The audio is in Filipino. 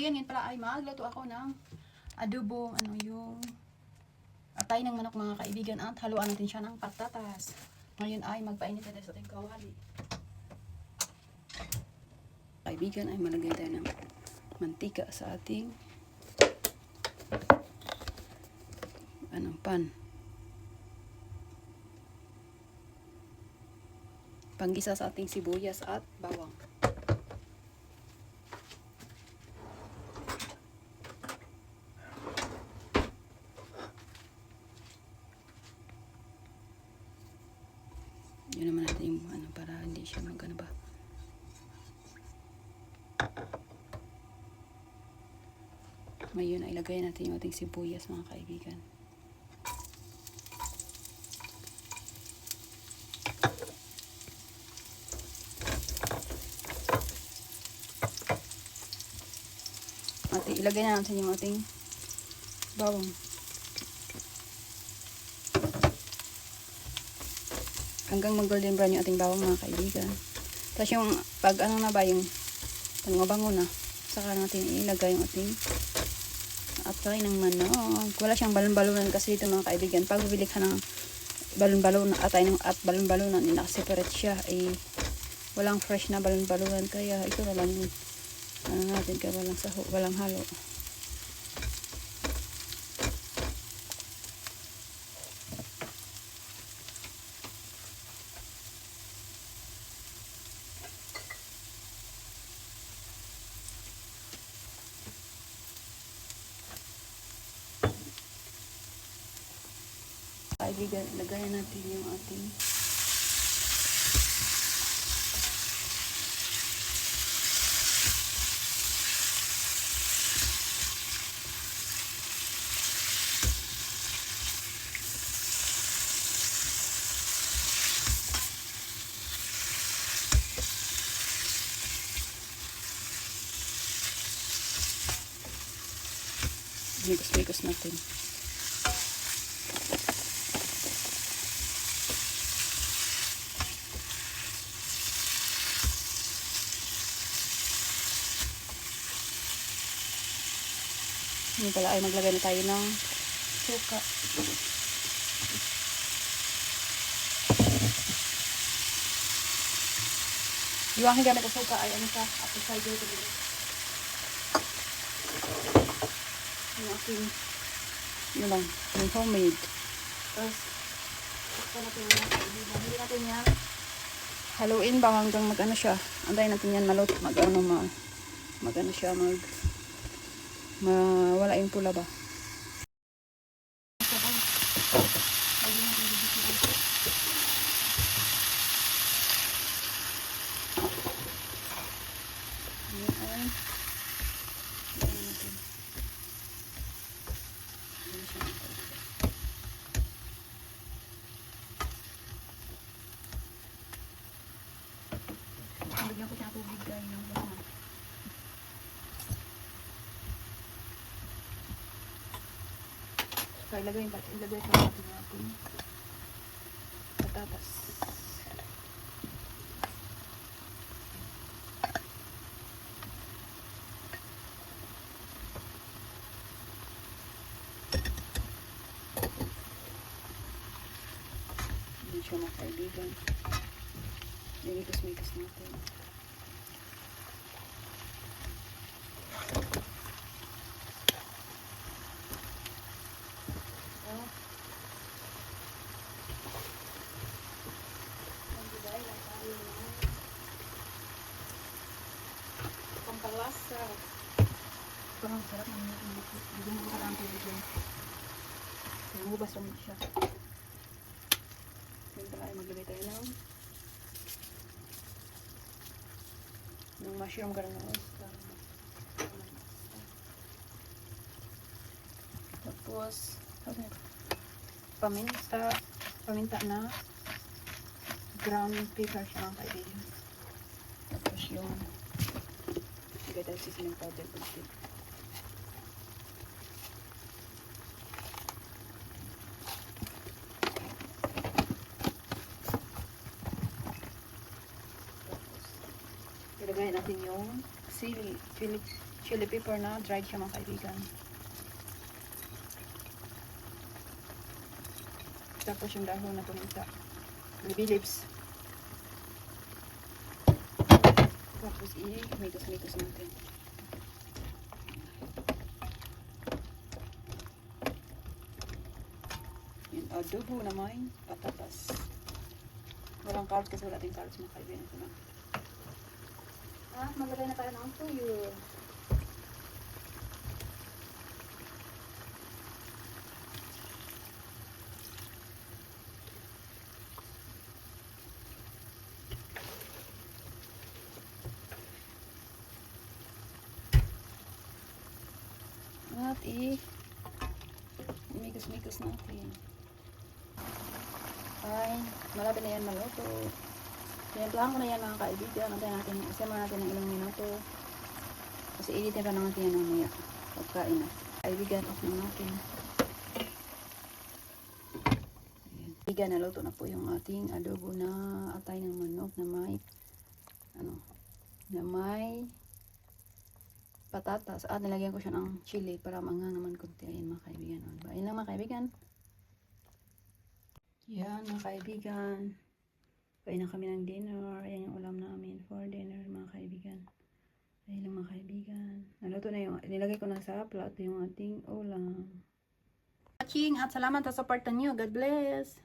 kaibigan, ngayon pala ay magluto ako ng adobo, yung atay ng manok mga kaibigan, at haluan natin siya ng patatas. Ngayon ay magpainit tayo sa ating kawali. Kaibigan, ay malagay tayo ng mantika sa ating pan. Panggisa sa ating sibuyas at bawang. Yun naman natin yung para hindi siya magano ba. Ngayon ay ilagay natin yung ating sibuyas mga kaibigan. At ilagay na natin yung ating bawang. Hanggang mag-golden brown yung ating bawang mga kaibigan. Tapos yung pag na ba yung mabango na, saka natin ilagay yung ating atay ng manok. Wala siyang balon-balunan kasi dito mga kaibigan. Pag bibili ka ng balon-balunan atay ng at balon-balunan, naka-separate siya, walang fresh na balon-balunan, kaya ito na lang natin kaya walang halo. Kaibigan, lagayan natin yung ating mikos-mikos natin. Ngayon pala ay maglagay na tayo ng suka. Yung aking gamit na suka ay apple cider vinegar. Yung aking yung homemade. Tapos hindi natin yan haluin ba hanggang mag-ano siya. Antayin natin yan maluto, mag-ano siya, mawala yung pula ba. Lagyan ko siya tubig guys ng laman. So, ilagay ko natin patatas. Hindi siya mga kaibigan. Mikos-mikos natin. Pampalasa. Parang sarap ng hindi mo ka lang tubig yan. Kaya mubas naman siya. Ngayon pala ay maglagay tayo ng mushroom granules. Tapos paminta na ground pepper siya mga kaibigan. Tapos yung lagay tayo seasoning powder. Ilagay Lagay natin yung chili pepper na dried siya mga kaibigan. Tapos yung dahon na pumunta. Baby leaves. Tapos i-mitos-mitos natin. Yung adobo na may patatas. Walang carrots kasi wala tayong carrots mga kaibigan. Ito na. At maglagay na tayo ng tuyo. At i-mikos-mikos natin. Ay, malapit na yan maluto. Pinimplahan ko na yan mga kaibigan. Antayin natin, isama natin ng ilang minuto. Kasi editin pa naman natin yan mamaya. Pagkain na. Kaibigan, off na natin. Ayan. Kaibigan, naluto na po yung ating adobo na atay ng manok na may patatas. At nilagyan ko siya ng chili para manghang naman konti. Ayan mga kaibigan. Ayan lang mga kaibigan. Yan mga kaibigan. Kain na kami ng dinner. Ayan yung ulam namin for dinner mga kaibigan. Ayan lang mga kaibigan. Naluto na yung, nilagay ko na sa plato yung ating ulam. Watching at salamat sa support nyo. God bless!